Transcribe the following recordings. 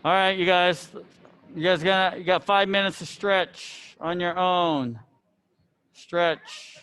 All right, you guys you got 5 minutes to stretch on your own. Stretch.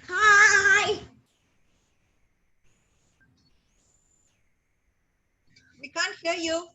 Hi. We can't hear you.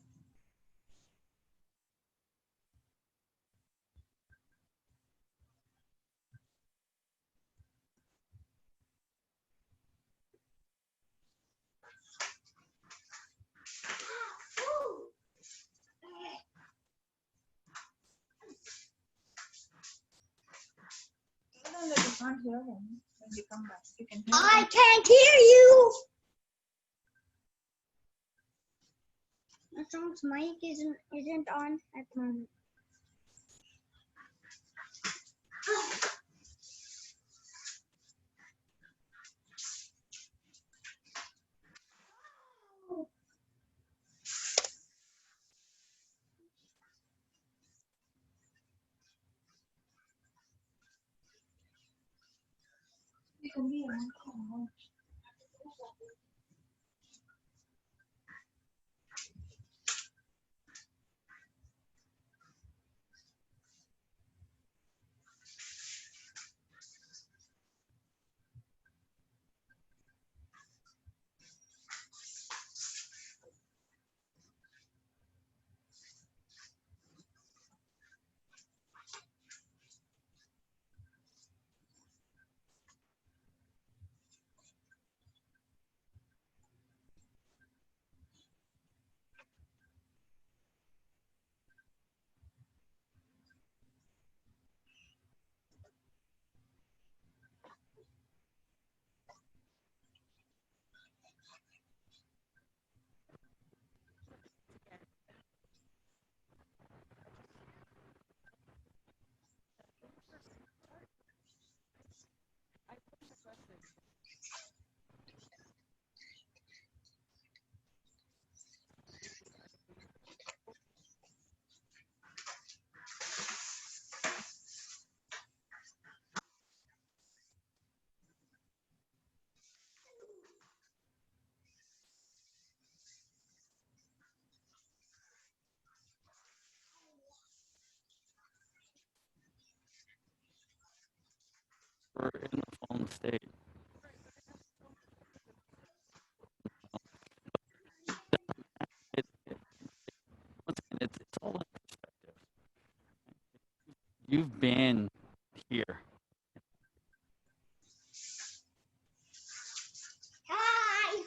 No, you can't hear him. When you come back, you can hear I him. can't hear you. Someone's mic isn't on at the moment. You can be on. We're in the phone state. Once again, it's all in perspective. You've been here. Hi.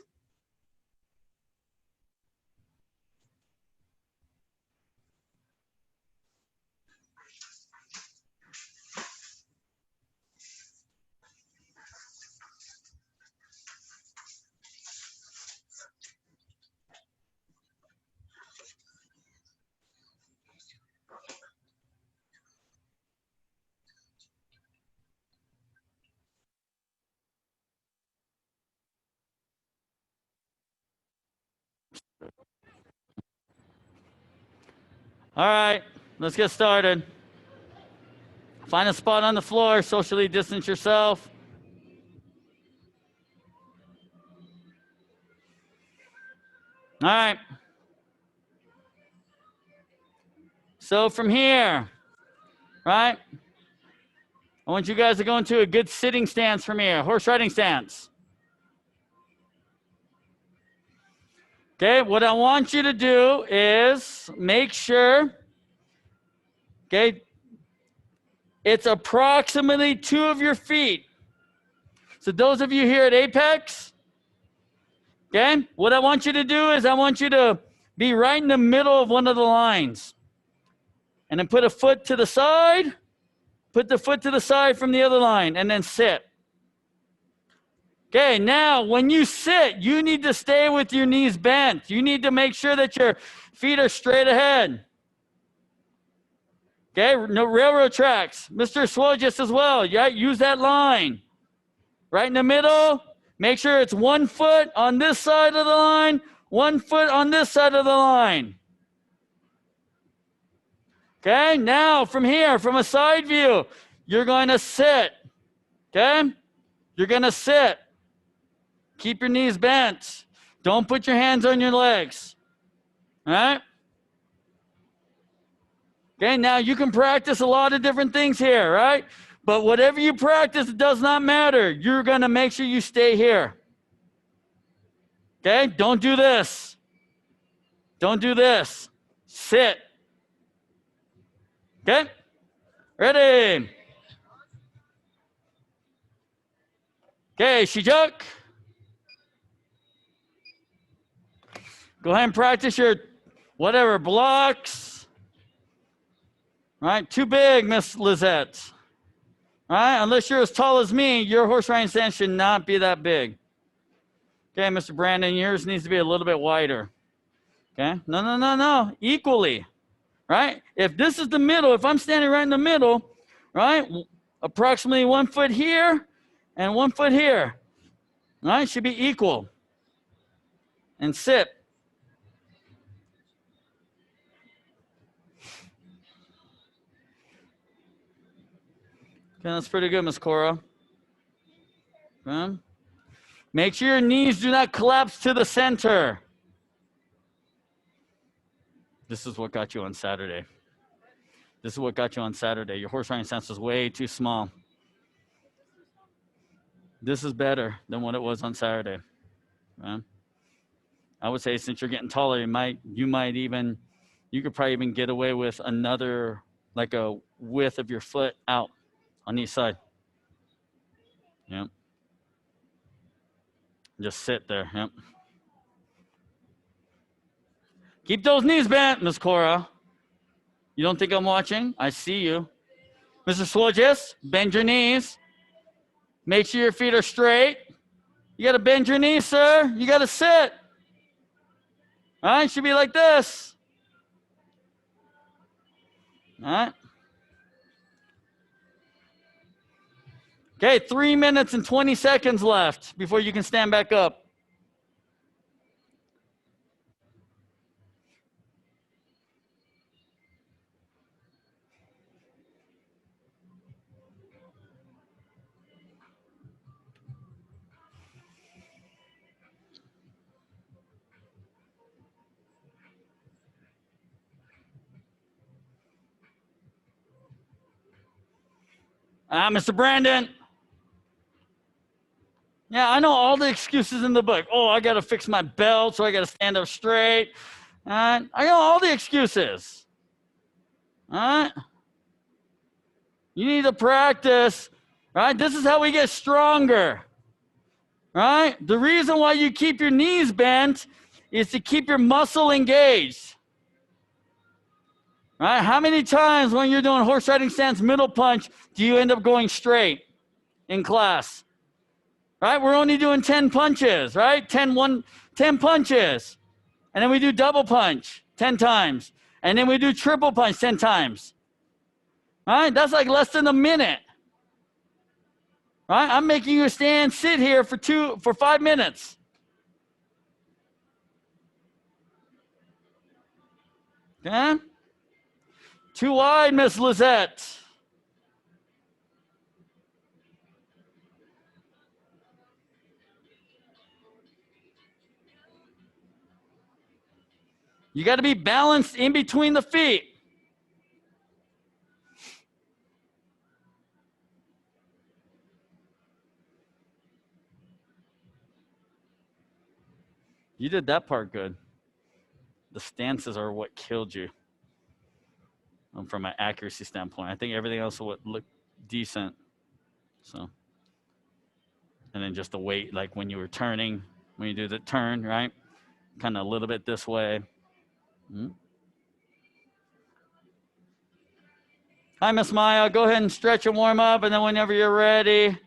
All right, let's get started. Find a spot on the floor, socially distance yourself. All right. So from here, right, I want you guys to go into a good sitting stance from here, horse riding stance. Okay, what I want you to do is make sure, okay, it's approximately 2 of your feet. So those of you here at Apex, okay, what I want you to do is I want you to be right in the middle of one of the lines. And then put a foot to the side, put the foot to the side from the other line, and then sit. Okay, now when you sit, you need to stay with your knees bent. You need to make sure that your feet are straight ahead. Okay, no railroad tracks. Mr. Swogis as well. Yeah, use that line. Right in the middle. Make sure it's 1 foot on this side of the line, 1 foot on this side of the line. Okay, now from here, from a side view, you're going to sit. Okay? You're going to sit. Keep your knees bent. Don't put your hands on your legs. All right? Okay, now you can practice a lot of different things here, right? But whatever you practice, it does not matter. You're going to make sure you stay here. Okay? Don't do this. Don't do this. Sit. Okay? Ready? Okay, Shijak. Go ahead and practice your whatever blocks. All right, too big, Miss Lizette. All right, unless you're as tall as me, your horse riding stance should not be that big. Okay, Mr. Brandon, yours needs to be a little bit wider. Okay, no, equally. Right? If this is the middle, if I'm standing right in the middle, right, approximately 1 foot here and 1 foot here, right, should be equal. And sit. Okay, that's pretty good, Miss Cora. Okay. Make sure your knees do not collapse to the center. This is what got you on Saturday. This is what got you on Saturday. Your horse riding stance was way too small. This is better than what it was on Saturday. Okay. I would say since you're getting taller, you could probably even get away with another, like a width of your foot out on each side. Yep. Just sit there. Yep. Keep those knees bent, Miss Cora. You don't think I'm watching? I see you. Mr. Swogis, bend your knees. Make sure your feet are straight. You got to bend your knees, sir. You got to sit. All right, should be like this. All right. Okay, 3 minutes and 20 seconds left before you can stand back up. Mr. Brandon. Yeah, I know all the excuses in the book. Oh, I got to fix my belt, so I got to stand up straight. I know all the excuses. All right? You need to practice, right? This is how we get stronger, right? The reason why you keep your knees bent is to keep your muscle engaged, right? How many times when you're doing horse riding stance middle punch do you end up going straight in class? Right? We're only doing 10 punches, right? 10 punches. And then we do double punch 10 times. And then we do triple punch 10 times. Right? That's like less than a minute. Right? I'm making you sit here for 5 minutes. Okay? Too wide, Miss Lizette. You got to be balanced in between the feet. You did that part good. The stances are what killed you from an accuracy standpoint. I think everything else would look decent. So, and then just the weight, like when you were turning, when you do the turn, right? Kind of a little bit this way. Hi, Miss Maya. Go ahead and stretch and warm up, and then whenever you're ready,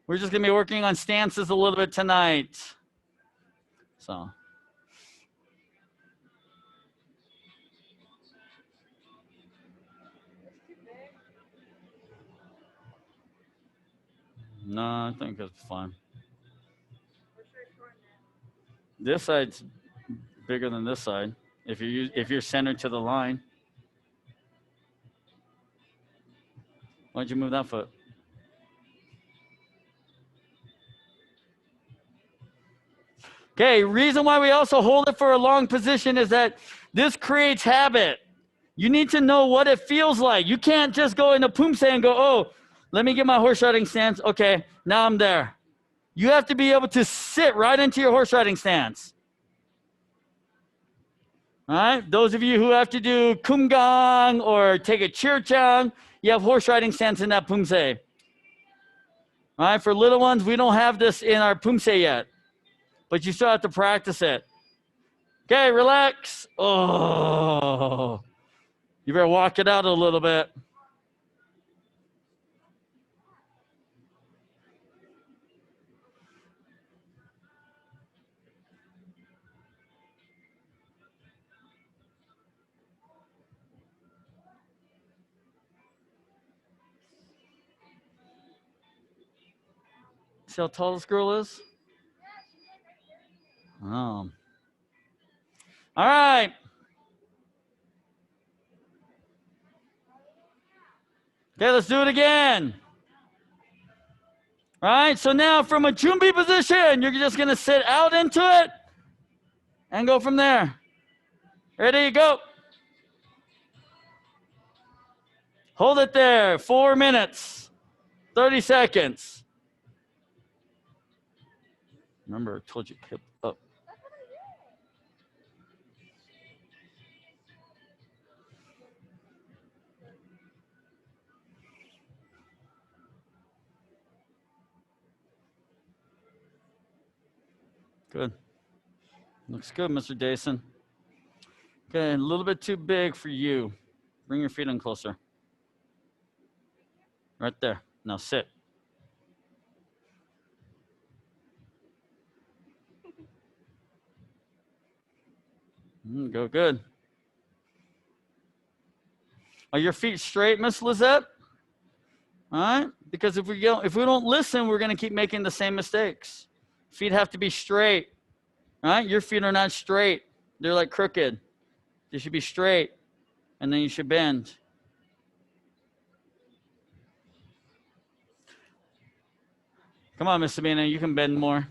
we're just going to be working on stances a little bit tonight. So. No, I think it's fine. This side's bigger than this side. If you're centered to the line. Why'd you move that foot? Okay, reason why we also hold it for a long position is that this creates habit. You need to know what it feels like. You can't just go into Poomsae and go, oh, let me get my horse riding stance. Okay, now I'm there. You have to be able to sit right into your horse riding stance. All right, those of you who have to do kumgang or take a chirchang, you have horse riding stance in that Poomsae. All right, for little ones, we don't have this in our Poomsae yet, but you still have to practice it. Okay, relax. Oh, you better walk it out a little bit. See how tall this girl is? Oh. All right. Okay, let's do it again. All right, so now from a Jumbi position, you're just going to sit out into it and go from there. Ready, go. Hold it there, 4 minutes, 30 seconds. Remember, I told you hip up. Good. Looks good, Mr. Dason. Okay, a little bit too big for you. Bring your feet in closer. Right there. Now sit. Go good. Are your feet straight, Miss Lizette? All right? Because if we don't listen, we're going to keep making the same mistakes. Feet have to be straight. All right? Your feet are not straight. They're like crooked. They should be straight, and then you should bend. Come on, Miss Sabina, you can bend more.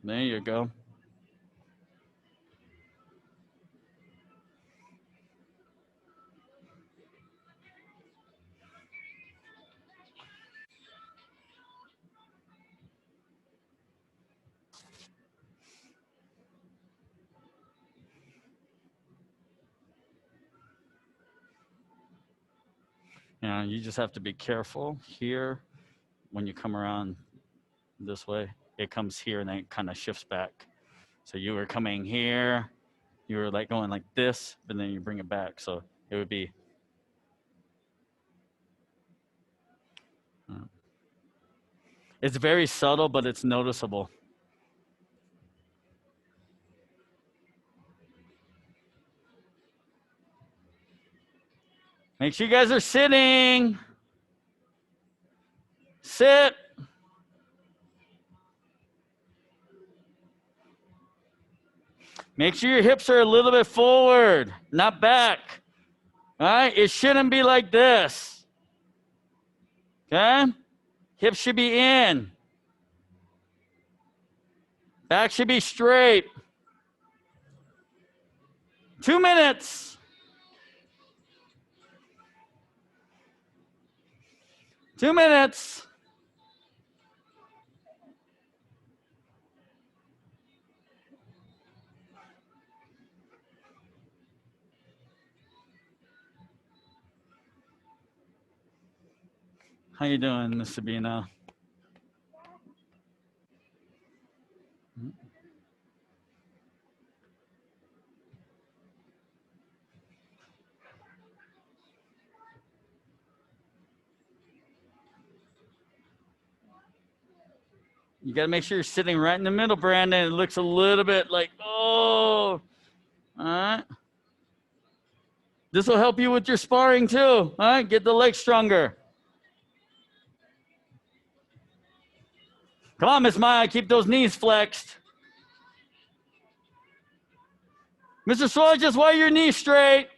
There you go. Yeah, you just have to be careful here when you come around this way. It comes here and then it kind of shifts back. So you were coming here, you were like going like this, but then you bring it back. So it would be. It's very subtle, but it's noticeable. Make sure you guys are sitting. Sit. Make sure your hips are a little bit forward, not back. All right? It shouldn't be like this. Okay? Hips should be in. Back should be straight. 2 minutes. 2 minutes. How you doing, Miss Sabina? You got to make sure you're sitting right in the middle, Brandon. It looks a little bit like, oh. All right. This will help you with your sparring too. All right. Get the legs stronger. Come on, Miss Maya. Keep those knees flexed. Mr. Soldiers, why are your knees straight?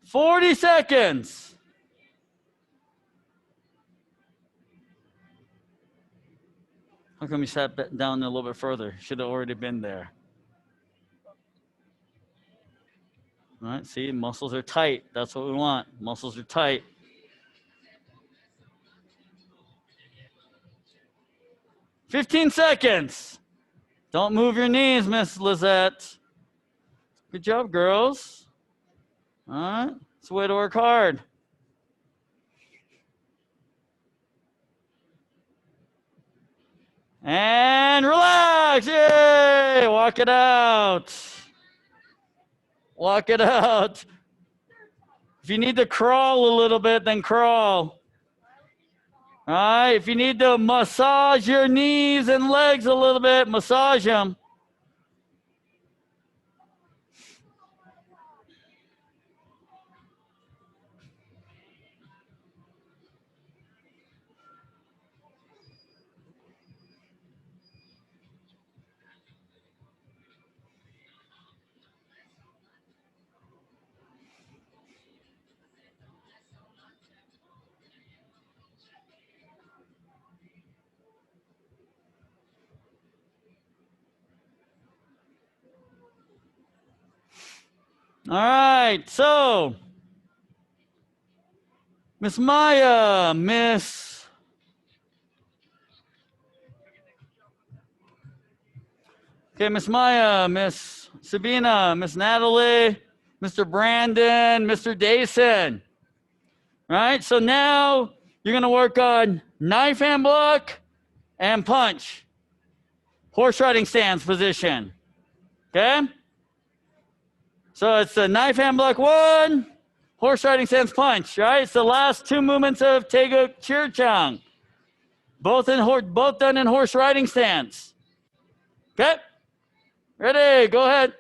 "40 seconds. How come you sat down a little bit further? Should have already been there. All right, see, muscles are tight. That's what we want. Muscles are tight. 15 seconds. Don't move your knees, Miss Lizette. Good job, girls. All right, it's a way to work hard. And relax. Yay! Walk it out. Walk it out. If you need to crawl a little bit, then crawl. All right, if you need to massage your knees and legs a little bit, massage them. All right, so Miss Maya, Miss Maya, Miss Sabina, Miss Natalie, Mr. Brandon, Mr. Dason. All right, so now you're gonna work on knife hand block and punch. Horse riding stance position, okay? So it's the knife hand block 1, horse riding stance punch, right? It's the last 2 movements of Taeguk Chirchang. Both done in horse riding stance. Okay? Ready, go ahead.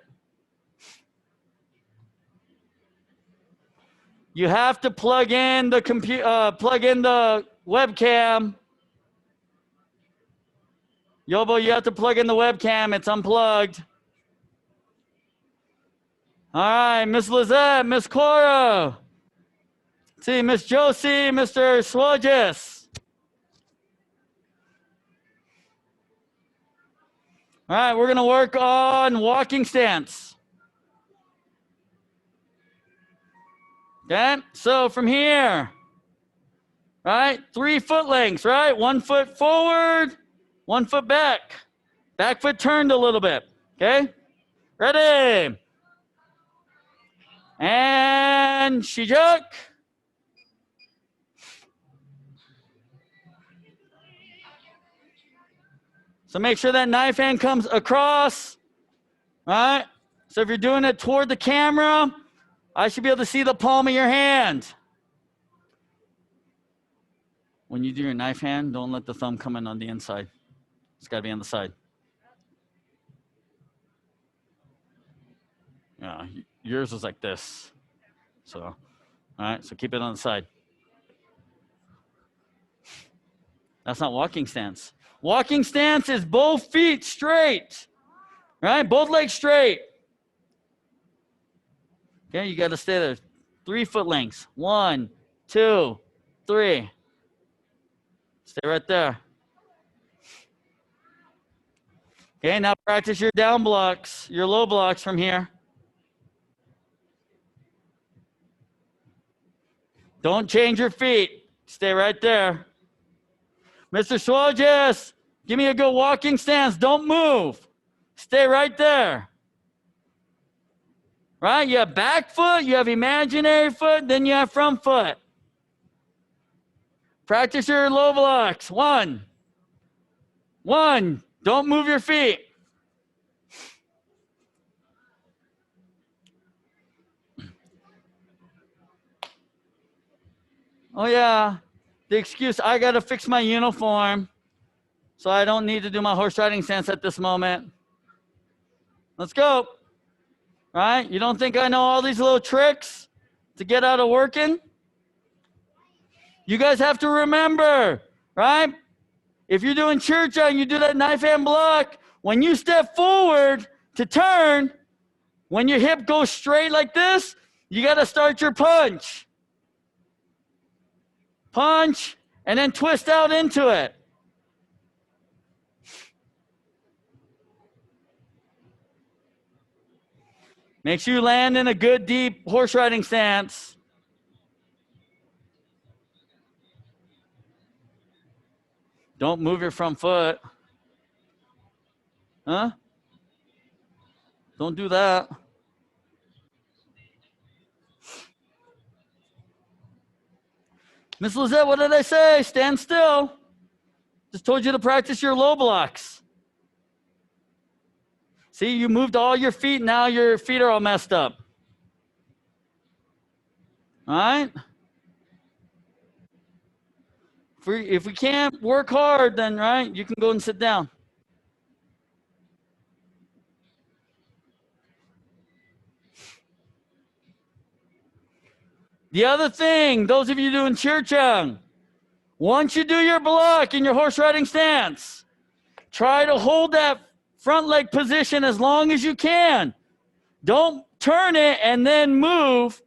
You have to plug in the webcam. Yobo, you have to plug in the webcam. It's unplugged. All right, Miss Lizette, Miss Cora. See, Miss Josie, Mr. Swogis. All right, we're gonna work on walking stance. Okay, so from here, right, 3 foot lengths, right? 1 foot forward, 1 foot back. Back foot turned a little bit, okay? Ready? And Shijuk. So make sure that knife hand comes across, all right? So if you're doing it toward the camera, I should be able to see the palm of your hand. When you do your knife hand, don't let the thumb come in on the inside. It's got to be on the side. Yeah, yours was like this. So, all right, so keep it on the side. That's not walking stance. Walking stance is both feet straight, right? Both legs straight. Okay, you got to stay there. 3 foot lengths. 1, 2, 3. Stay right there. Okay, now practice your down blocks, your low blocks from here. Don't change your feet. Stay right there. Mr. Schwartz, give me a good walking stance. Don't move. Stay right there. Right? You have back foot, you have imaginary foot, then you have front foot. Practice your low blocks. 1. Don't move your feet. Oh, yeah. The excuse, I got to fix my uniform, so I don't need to do my horse riding stance at this moment. Let's go. Right? You don't think I know all these little tricks to get out of working? You guys have to remember, right? If you're doing church and you do that knife hand block, when you step forward to turn, when your hip goes straight like this, you got to start your punch. Punch, and then twist out into it. Make sure you land in a good, deep horse riding stance. Don't move your front foot. Huh? Don't do that. Miss Lizette, what did I say? Stand still. Just told you to practice your low blocks. See, you moved all your feet. Now your feet are all messed up. All right? If we can't work hard, then, right, you can go and sit down. The other thing, those of you doing Chirchang, once you do your block in your horse riding stance, try to hold that front leg position as long as you can. Don't turn it and then move.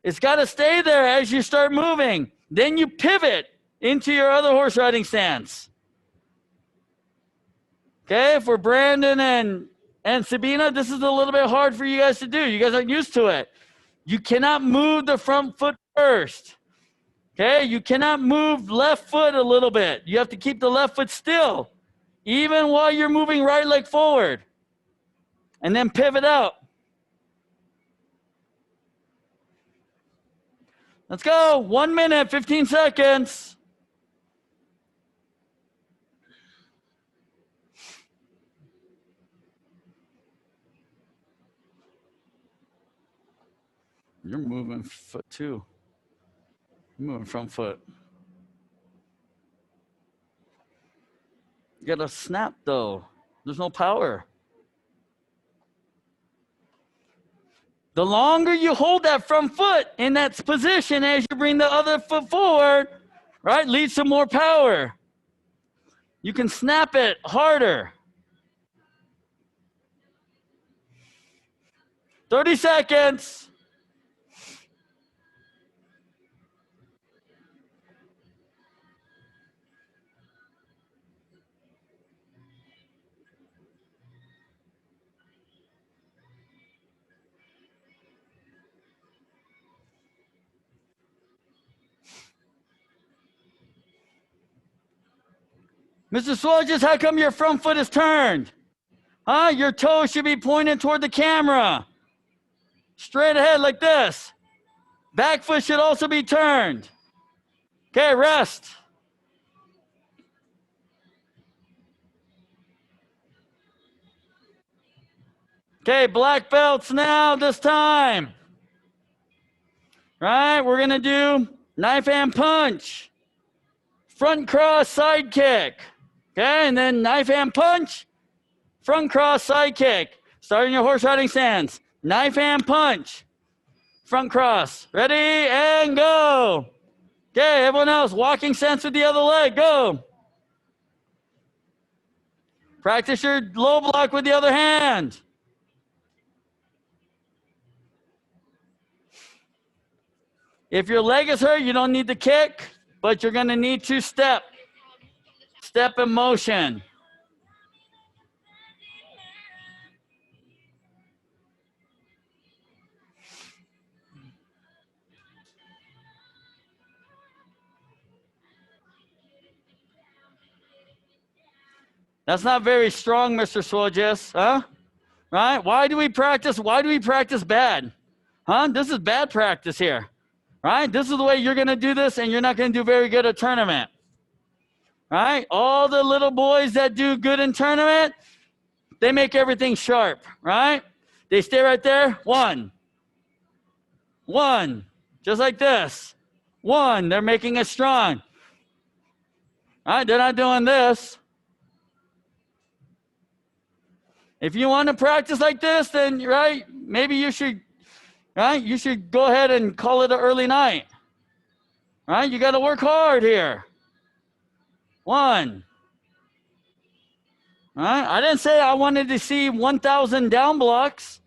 It's got to stay there as you start moving. Then you pivot into your other horse riding stance. Okay, for Brandon and Sabina, this is a little bit hard for you guys to do. You guys aren't used to it. You cannot move the front foot first. Okay, you cannot move left foot a little bit. You have to keep the left foot still, even while you're moving right leg forward. And then pivot out. Let's go. 1 minute, 15 seconds. You're moving foot too. You're moving front foot. You gotta snap though. There's no power. The longer you hold that front foot in that position as you bring the other foot forward, right, leads to more power. You can snap it harder. 30 seconds. Mr. Swodges, how come your front foot is turned? Huh? Your toes should be pointed toward the camera. Straight ahead like this. Back foot should also be turned. Okay, rest. Okay, black belts now this time. Right? We're going to do knife hand punch, front cross side kick. Okay? And then knife hand punch, front cross side kick. Starting your horse riding stance. Knife hand punch, front cross. Ready? And go. Okay, everyone else, walking stance with the other leg. Go. Practice your low block with the other hand. If your leg is hurt, you don't need to kick, but you're going to need to step. Step in motion. That's not very strong, Mr. Swojis, huh? Right? Why do we practice? Why do we practice bad? Huh? This is bad practice here. Right? This is the way you're going to do this, and you're not going to do very good at tournament. Right? All the little boys that do good in tournament, they make everything sharp. Right? They stay right there. 1. 1. Just like this. 1. They're making it strong. Right? They're not doing this. If you want to practice like this, then, right, maybe you should, right, you should go ahead and call it an early night. Right? You got to work hard here. 1. Right? I didn't say I wanted to see 1,000 down blocks.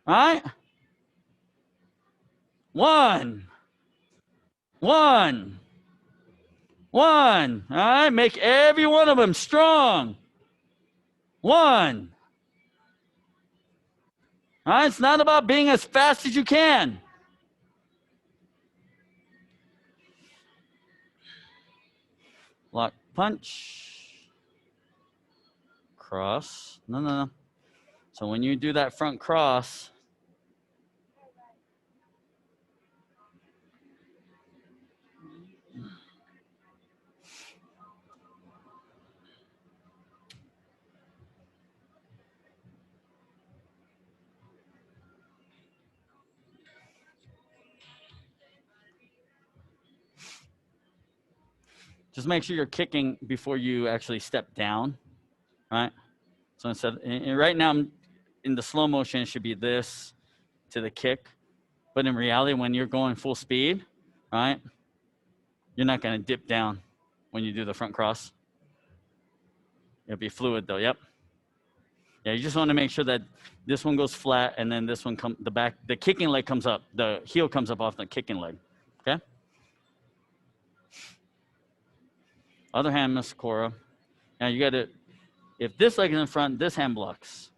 Right? 1. 1. 1. All right? Make every one of them strong. 1. All right? It's not about being as fast as you can. Block, punch, cross. No. So when you do that front cross, just make sure you're kicking before you actually step down, right? So instead, right now, in the slow motion, it should be this to the kick. But in reality, when you're going full speed, right, you're not going to dip down when you do the front cross. It'll be fluid though, yep. Yeah, you just want to make sure that this one goes flat and then this one the kicking leg comes up, the heel comes up off the kicking leg, okay? Other hand, Miss Cora. Now you got to, if this leg is in front, this hand blocks.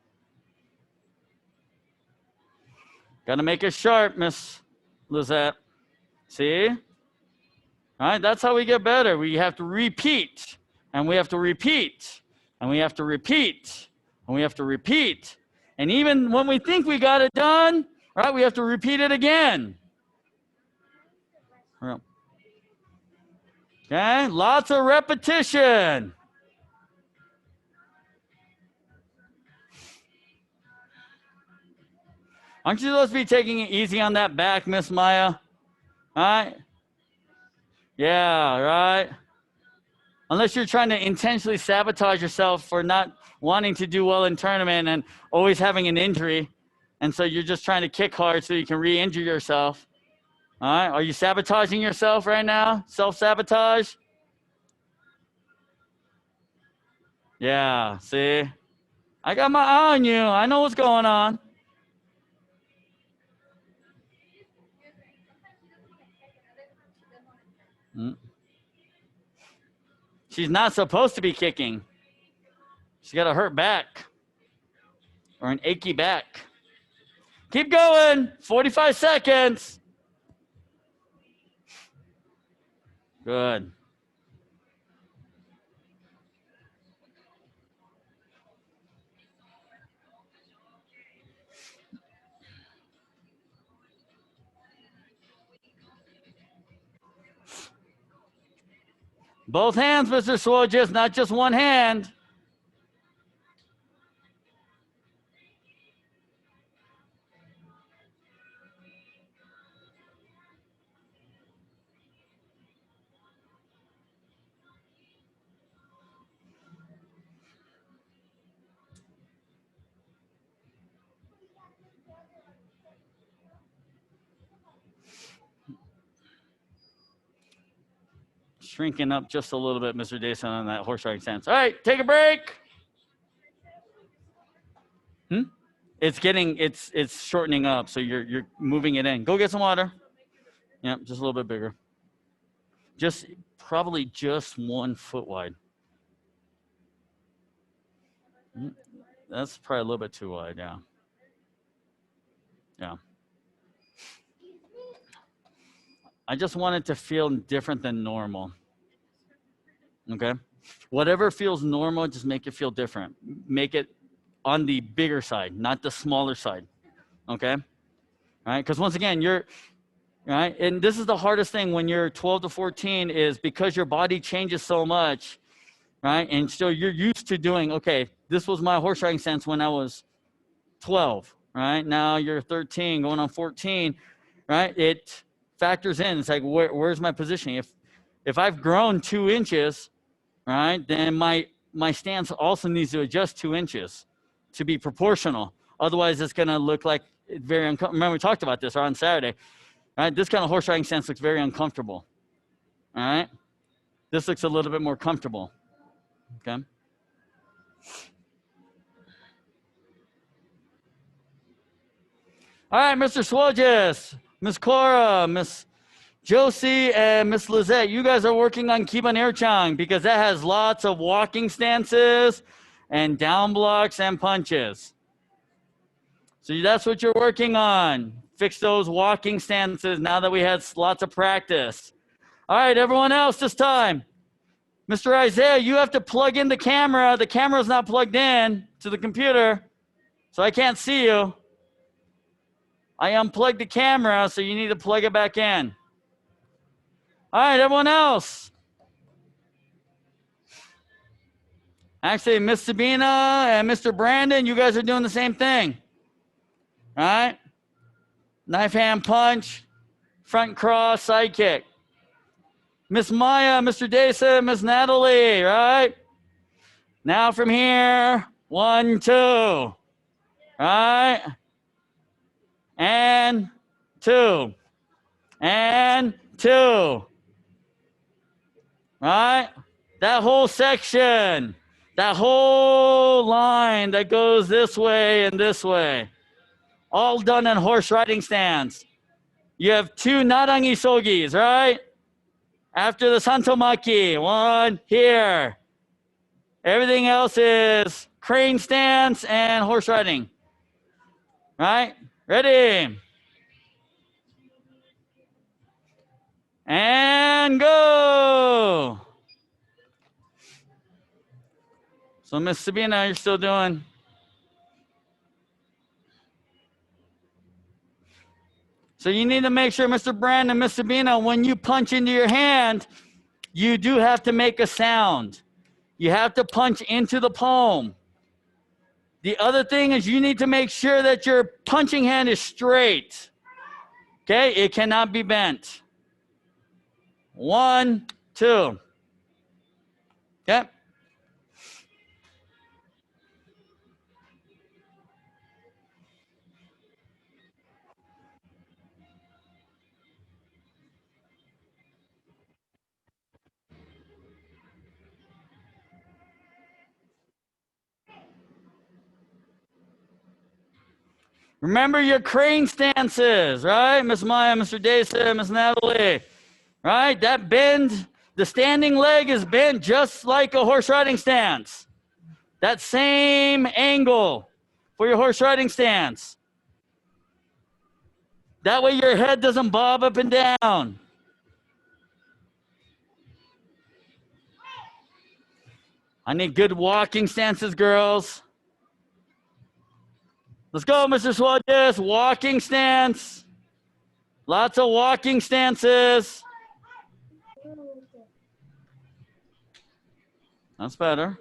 Got to make it sharp, Miss Lizette. See? All right, that's how we get better. We have to repeat, and we have to repeat, and we have to repeat, and we have to repeat. And even when we think we got it done, right, we have to repeat it again. Okay, lots of repetition. Aren't you supposed to be taking it easy on that back, Miss Maya? All right? Yeah, right? Unless you're trying to intentionally sabotage yourself for not wanting to do well in tournament and always having an injury. And so you're just trying to kick hard so you can re-injure yourself. All right? Are you sabotaging yourself right now? Self-sabotage? Yeah, see? I got my eye on you. I know what's going on. She's not supposed to be kicking. She's got a hurt back or an achy back. Keep going. 45 seconds. Good. Both hands, Mr. Swojis, not just one hand. shrinking up just a little bit, Mr. Dason, on that horse riding stance. All right, take a break. It's shortening up, so you're moving it in. Go get some water. Yep, just a little bit bigger. Probably just 1 foot wide. That's probably a little bit too wide, yeah. Yeah. I just want it to feel different than normal. Okay? Whatever feels normal, just make it feel different. Make it on the bigger side, not the smaller side. Okay? All right? Because once again, right? And this is the hardest thing when you're 12 to 14 is because your body changes so much, right? And so you're used to doing, okay, this was my horse riding stance when I was 12, right? Now you're 13, going on 14, right? It factors in. It's like, where's my positioning? If I've grown 2 inches, right, then my stance also needs to adjust 2 inches to be proportional. Otherwise, it's going to look like very uncomfortable. Remember, we talked about this on Saturday. Right? This kind of horse riding stance looks very uncomfortable. All right? This looks a little bit more comfortable. Okay? All right, Mr. Swojis, Miss Cora, Miss Josie, and Miss Lizette, you guys are working on Kiba Nirchang because that has lots of walking stances and down blocks and punches. So that's what you're working on. Fix those walking stances now that we had lots of practice. All right, everyone else this time. Mr. Isaiah, you have to plug in the camera. The camera's not plugged in to the computer, so I can't see you. I unplugged the camera, so you need to plug it back in. All right, everyone else. Actually, Miss Sabina and Mr. Brandon, you guys are doing the same thing. All right? Knife hand punch, front cross, side kick. Miss Maya, Mr. Desa, Miss Natalie, right? Now from here, 1, 2. Right? And 2. And 2. Right? That whole section, that whole line that goes this way and this way, all done in horse riding stance. You have 2 narangi sogis, right? After the santomaki, 1 here. Everything else is crane stance and horse riding. Right? Ready? And go. So Miss Sabina, you're still doing. So you need to make sure, Mr. Brandon, Miss Sabina, when you punch into your hand, you do have to make a sound. You have to punch into the palm. The other thing is you need to make sure that your punching hand is straight. Okay? It cannot be bent. 1, 2. Okay? Remember your crane stances, right? Miss Maya, Mr. Desa, Miss Natalie, right? That bend, the standing leg is bent just like a horse riding stance. That same angle for your horse riding stance. That way your head doesn't bob up and down. I need good walking stances, girls. Let's go, Mr. Swodges. Walking stance. Lots of walking stances. That's better.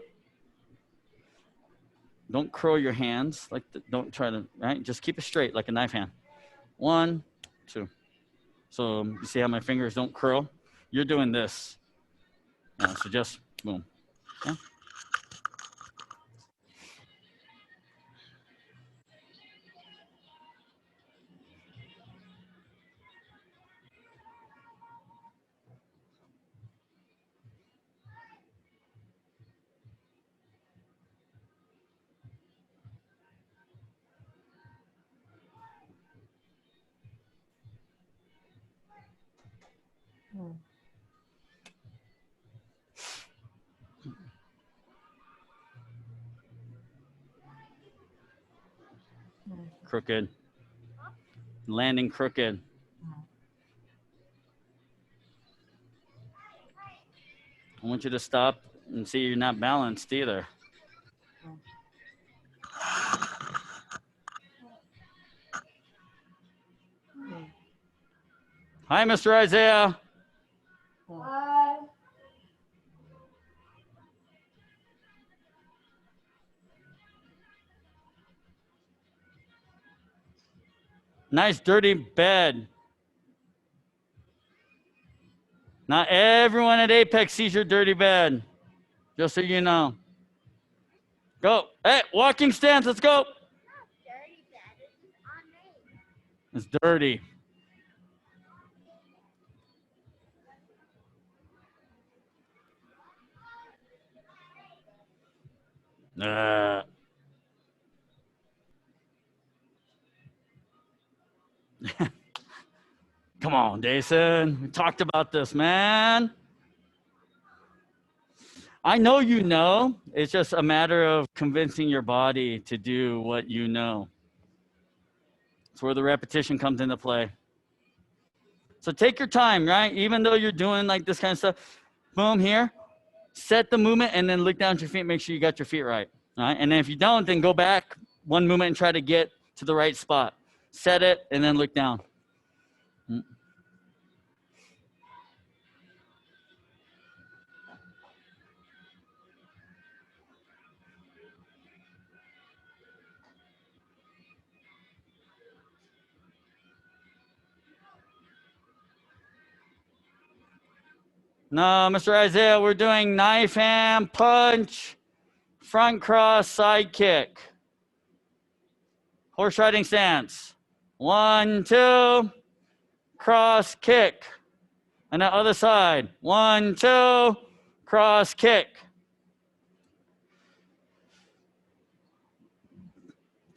Don't curl your hands. Don't try to, right? Just keep it straight like a knife hand. 1, 2. So you see how my fingers don't curl? You're doing this. So just boom. Okay? Crooked. Landing crooked. I want you to stop and see you're not balanced either. Hi, Mr. Isaiah. Hi. Nice dirty bed. Not everyone at Apex sees your dirty bed. Just so you know. Go. Hey, walking stance. Let's go. It's dirty. Come on, Jason. We talked about this, man. I know you know. It's just a matter of convincing your body to do what you know. It's where the repetition comes into play. So take your time, right? Even though you're doing like this kind of stuff, boom, here, set the movement and then look down at your feet, make sure you got your feet right. All right? And then if you don't, then go back one movement and try to get to the right spot. Set it and then look down. No, Mr. Isaiah, we're doing knife hand, punch, front cross, side kick. Horse riding stance. 1, 2, cross kick. And the other side. 1, 2, cross kick.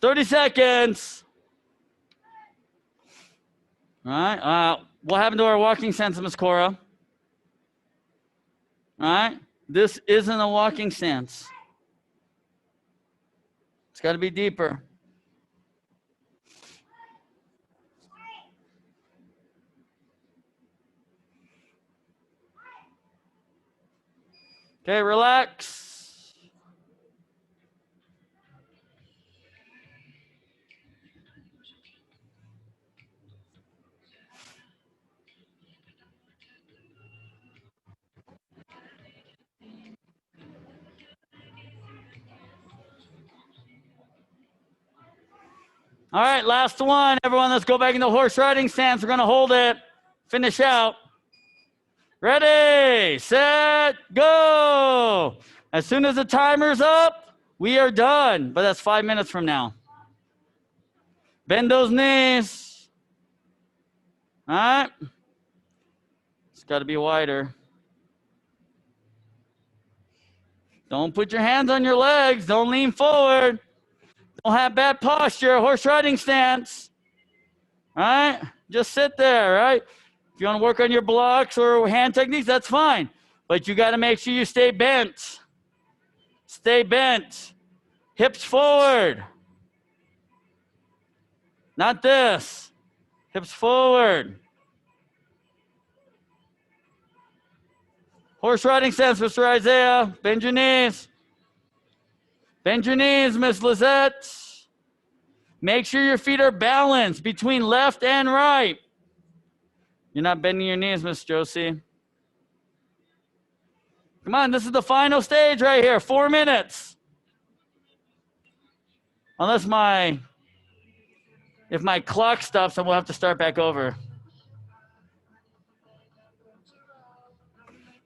30 seconds. All right. What happened to our walking stance, Miss Cora? All right. This isn't a walking stance. It's got to be deeper. Okay, relax. All right, last one. Everyone, let's go back into horse riding stance. We're going to hold it. Finish out. Ready, set, go. As soon as the timer's up, we are done. But that's 5 minutes from now. Bend those knees. All right. It's got to be wider. Don't put your hands on your legs. Don't lean forward. Don't have bad posture. Horse riding stance. All right. Just sit there, right? If you want to work on your blocks or hand techniques, that's fine. But you got to make sure you stay bent. Stay bent. Hips forward. Not this. Hips forward. Horse riding stance, Mr. Isaiah. Bend your knees. Bend your knees, Miss Lizette. Make sure your feet are balanced between left and right. You're not bending your knees, Miss Josie. Come on, this is the final stage right here. 4 minutes. Unless if my clock stops, then we'll have to start back over.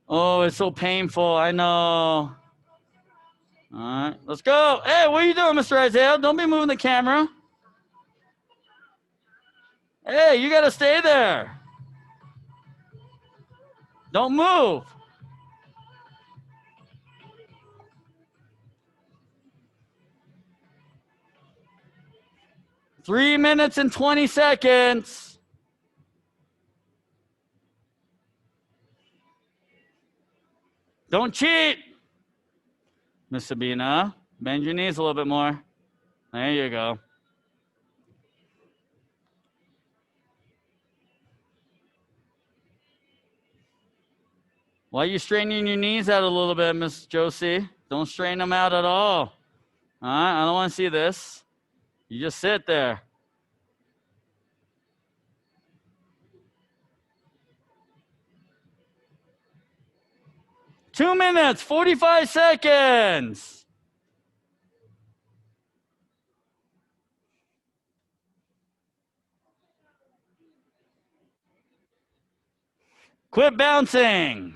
Oh, it's so painful. I know. All right, let's go. Hey, what are you doing, Mr. Isaiah? Don't be moving the camera. Hey, you got to stay there. Don't move. Three minutes and 20 seconds. Don't cheat. Miss Sabina, bend your knees a little bit more. There you go. Why are you straightening your knees out a little bit, Miss Josie? Don't strain them out at all. All right, I don't want to see this. You just sit there. Two minutes, 45 seconds. Quit bouncing.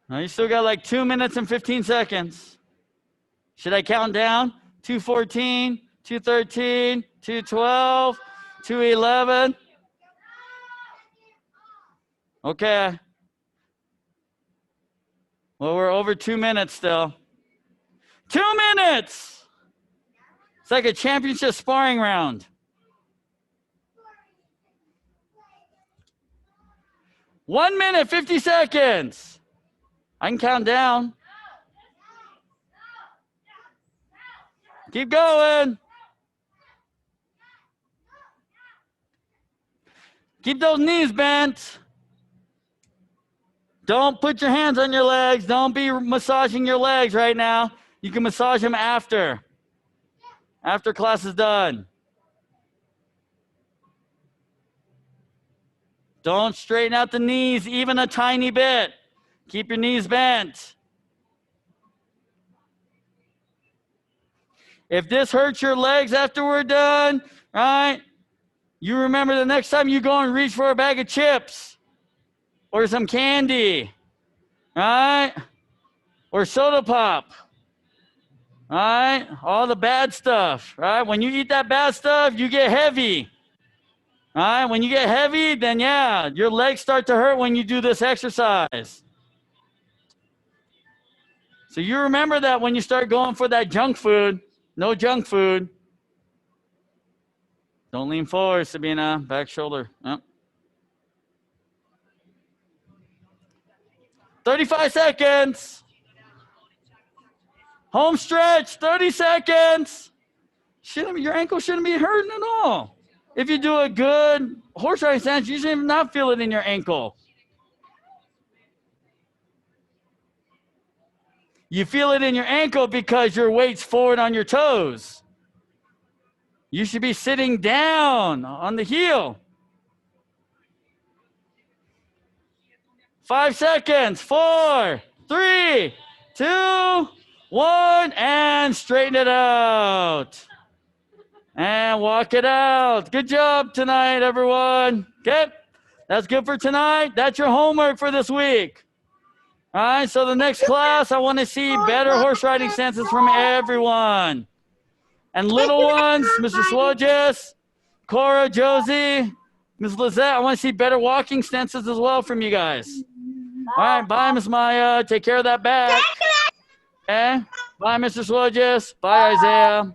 Now you still got like 2 minutes and 15 seconds. Should I count down? 2:14, 2:13, 2:12, 2:11. Okay. Well, we're over 2 minutes still. 2 minutes. It's like a championship sparring round. 1 minute, 50 seconds. I can count down. Keep going. Keep those knees bent. Don't put your hands on your legs. Don't be massaging your legs right now. You can massage them after class is done. Don't straighten out the knees even a tiny bit. Keep your knees bent. If this hurts your legs after we're done, right, you remember the next time you go and reach for a bag of chips or some candy, right, or soda pop, right, all the bad stuff, right? When you eat that bad stuff, you get heavy, right? When you get heavy, then yeah, your legs start to hurt when you do this exercise. So you remember that when you start going for that junk food. No junk food. Don't lean forward, Sabina. Back shoulder. Yep. 35 seconds. Home stretch, 30 seconds. Your ankle shouldn't be hurting at all. If you do a good horse riding stance, you should not feel it in your ankle. You feel it in your ankle because your weight's forward on your toes. You should be sitting down on the heel. 5 seconds. 4, 3, 2, 1, and straighten it out. And walk it out. Good job tonight, everyone. Okay, that's good for tonight. That's your homework for this week. All right, so the next class, I want to see better horse riding stances from everyone. And little ones, Mr. Swojes, Cora, Josie, Ms. Lizette, I want to see better walking stances as well from you guys. All right, bye, Ms. Maya. Take care of that back. Okay? Bye, Mr. Swojes. Bye, Isaiah.